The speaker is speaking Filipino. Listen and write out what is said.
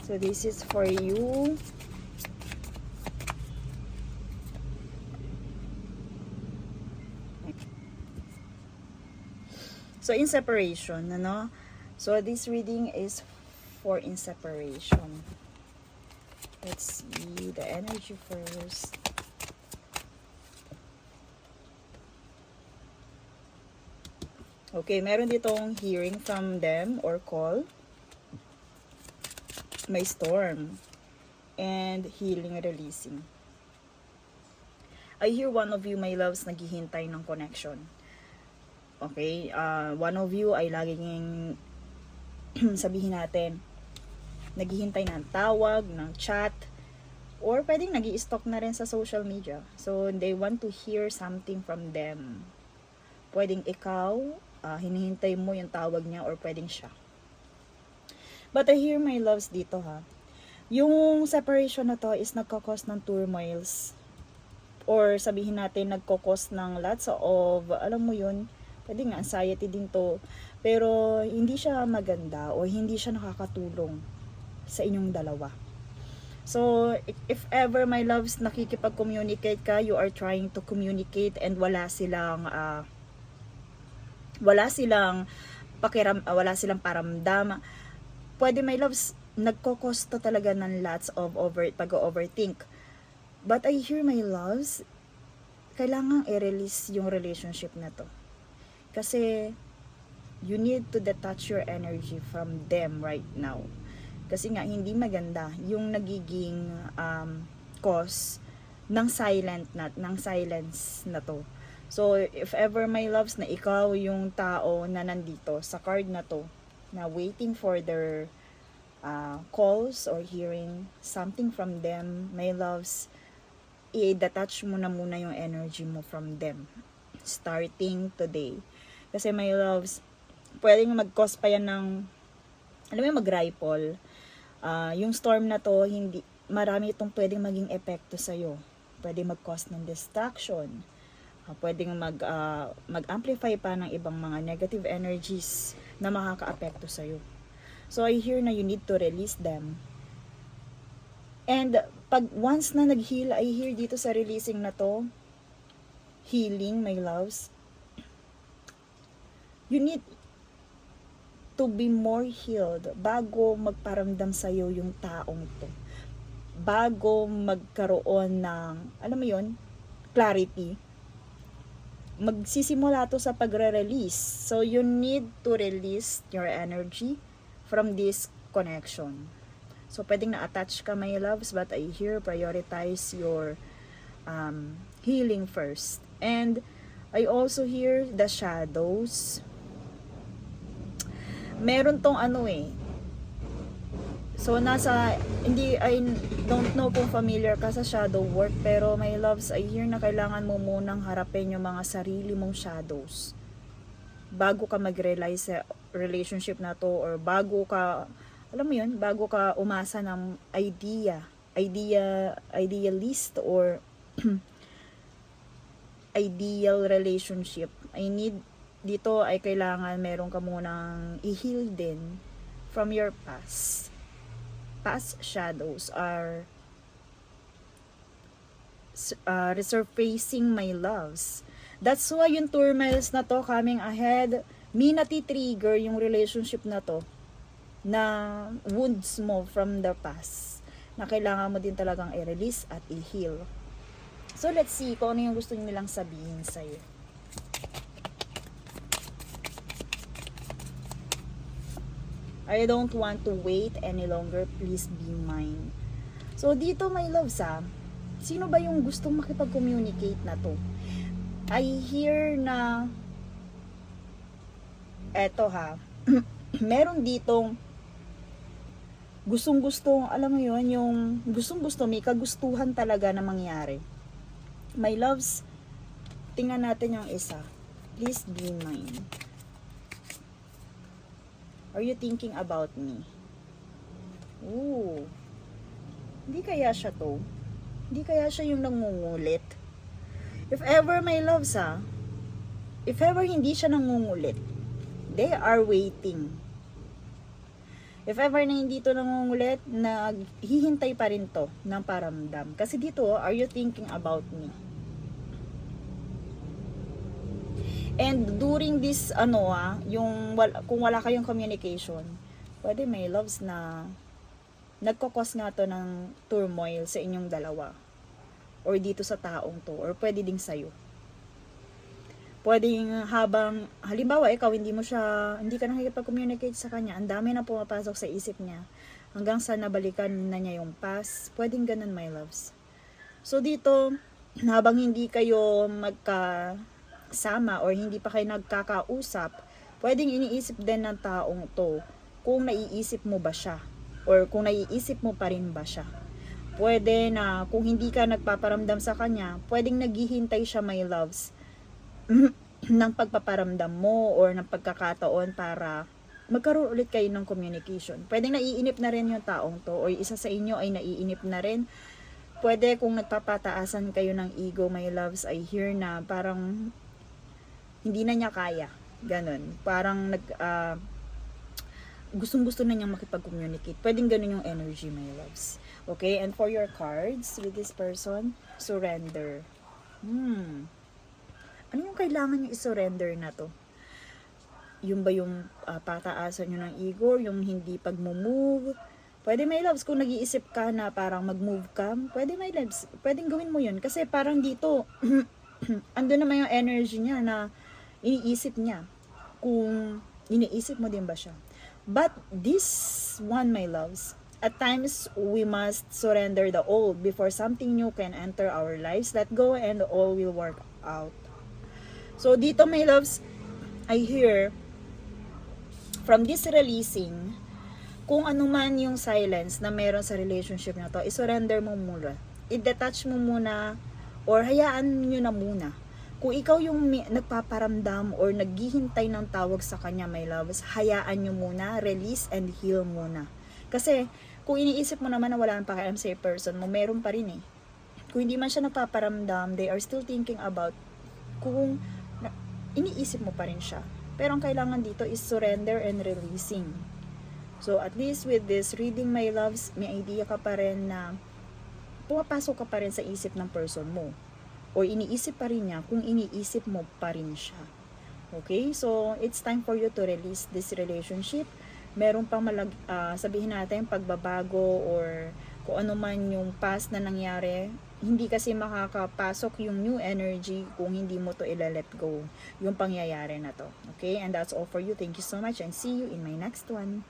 So this is for you. So in separation, ano? So this reading is for in separation. Let's see the energy first. Okay, meron ditong hearing from them or call. May storm. And healing, releasing. I hear one of you, my loves, naghihintay ng connection. Okay, one of you ay laging sabihin natin, naghihintay ng tawag, ng chat, or pwedeng nag-i-stalk na rin sa social media. So, they want to hear something from them. Pwedeng ikaw, hinihintay mo yung tawag niya, or pwedeng siya. But I hear my loves dito ha. Yung separation na to is nagkakos ng turmoils. Or sabihin natin, nagkakos ng lots of, alam mo yun, pwede nga anxiety din to. Pero hindi siya maganda o hindi siya nakakatulong sa inyong dalawa. So, if ever my loves nakikipag-communicate ka, you are trying to communicate and wala silang paramdam. Pwede my loves, nagkokosto talaga ng lots of pag-overthink. But I hear my loves, kailangan i-release yung relationship na to. Kasi, you need to detach your energy from them right now. Kasi nga, hindi maganda yung nagiging cause ng silence na to. So, if ever my loves na ikaw yung tao na nandito sa card na to, na waiting for their calls or hearing something from them, my loves, i-detach mo na muna yung energy mo from them. Starting today. Kasi my loves, pwedeng mag-cause pa yan ng, alam mo yung mag-ripple. Yung storm na to, marami itong pwedeng maging epekto sa'yo. Pwedeng mag-cause ng distraction. Pwedeng mag-amplify pa ng ibang mga negative energies na makaka-apekto sa'yo. So, I hear na you need to release them. And, pag once na nag-heal, I hear dito sa releasing na to, healing, my loves, you need to be more healed bago magparamdam sa'yo yung taong to. Bago magkaroon ng, alam mo yun, clarity, magsisimula to sa pagre-release. So, you need to release your energy from this connection. So, pwedeng na-attach ka, my loves, but I hear prioritize your healing first. And, I also hear the shadows. Meron tong so, I don't know kung familiar ka sa shadow work, pero my loves, I hear na kailangan mo munang harapin yung mga sarili mong shadows bago ka mag-realize sa relationship na to, or bago ka, alam mo yun, bago ka umasa ng idealist or ideal relationship. Dito ay kailangan meron ka munang i-heal din from your past. Past shadows are resurfacing, my loves. That's why yung turmoils na to coming ahead, nati-trigger yung relationship na to, na wounds mo from the past, na kailangan mo din talagang i-release at i-heal. So, let's see kung ano yung gusto nilang sabihin sa'yo. I don't want to wait any longer. Please be mine. So, dito, my loves, sino ba yung gustong makipag-communicate na to? I hear na, eto meron ditong gustong-gustong, alam mo yun, yung gustong-gusto, may kagustuhan talaga na mangyari. My loves, tingnan natin yung isa. Please be mine. Are you thinking about me? Ooh. Hindi kaya siya to? Hindi kaya siya yung nangungulit? If ever, my loves, if ever hindi siya nangungulit, they are waiting. If ever na hindi to nangungulit, naghihintay pa rin to ng paramdam. Kasi dito, are you thinking about me? And during this, kung wala kayong communication, pwede may loves na nagkakos nga to ng turmoil sa inyong dalawa. Or dito sa taong to. Or pwede ding sa'yo. Pwedeng habang, halimbawa, ikaw hindi ka nakikipag-communicate sa kanya, ang dami na pumapasok sa isip niya, hanggang sa nabalikan na niya yung past, pwedeng ganun, my loves. So dito, habang hindi kayo magkasama or hindi pa kayo nagkakausap, pwedeng iniisip din ng taong to kung naiisip mo ba siya or kung naiisip mo pa rin ba siya. Pwede na kung hindi ka nagpaparamdam sa kanya, pwedeng naghihintay siya, my loves, ng pagpaparamdam mo or ng pagkakataon para magkaroon ulit kayo ng communication. Pwedeng naiinip na rin yung taong to or isa sa inyo ay naiinip na rin. Pwede kung nagpapataasan kayo ng ego, my loves, I hear na parang hindi na niya kaya. Ganon. Parang gustong-gusto na niyang makipag-communicate. Pwedeng ganun yung energy, my loves. Okay? And for your cards with this person, surrender. Ano yung kailangan nyo i-surrender na to? Yung ba yung pataasan nyo ng ego, yung hindi pag-move? Pwede, my loves, kung nag-iisip ka na parang mag-move ka, pwede, my loves, pwedeng gawin mo yun. Kasi parang dito, ando naman yung energy niya na iniisip niya. Kung iniisip mo din ba siya. But this one, my loves, at times, we must surrender the old before something new can enter our lives. Let go and all will work out. So, dito, my loves, I hear, from this releasing, kung ano man yung silence na meron sa relationship na to, isurrender mo muna. I-detach mo muna, or hayaan nyo na muna. Kung ikaw yung nagpaparamdam or naghihintay ng tawag sa kanya, my loves, hayaan nyo muna, release and heal muna. Kasi, kung iniisip mo naman na wala nang pakialam sa person mo, meron pa rin eh. Kung hindi man siya nagpaparamdam, they are still thinking about kung iniisip mo pa rin siya. Pero ang kailangan dito is surrender and releasing. So, at least with this reading, my loves, may idea ka pa rin na pumapasok ka pa rin sa isip ng person mo. O iniisip pa rin niya kung iniisip mo pa rin siya. Okay? So, it's time for you to release this relationship. Meron pang sabihin natin, pagbabago or kung ano man yung past na nangyari, hindi kasi makakapasok yung new energy kung hindi mo to ila-let go yung pangyayari na to. Okay? And that's all for you. Thank you so much and see you in my next one.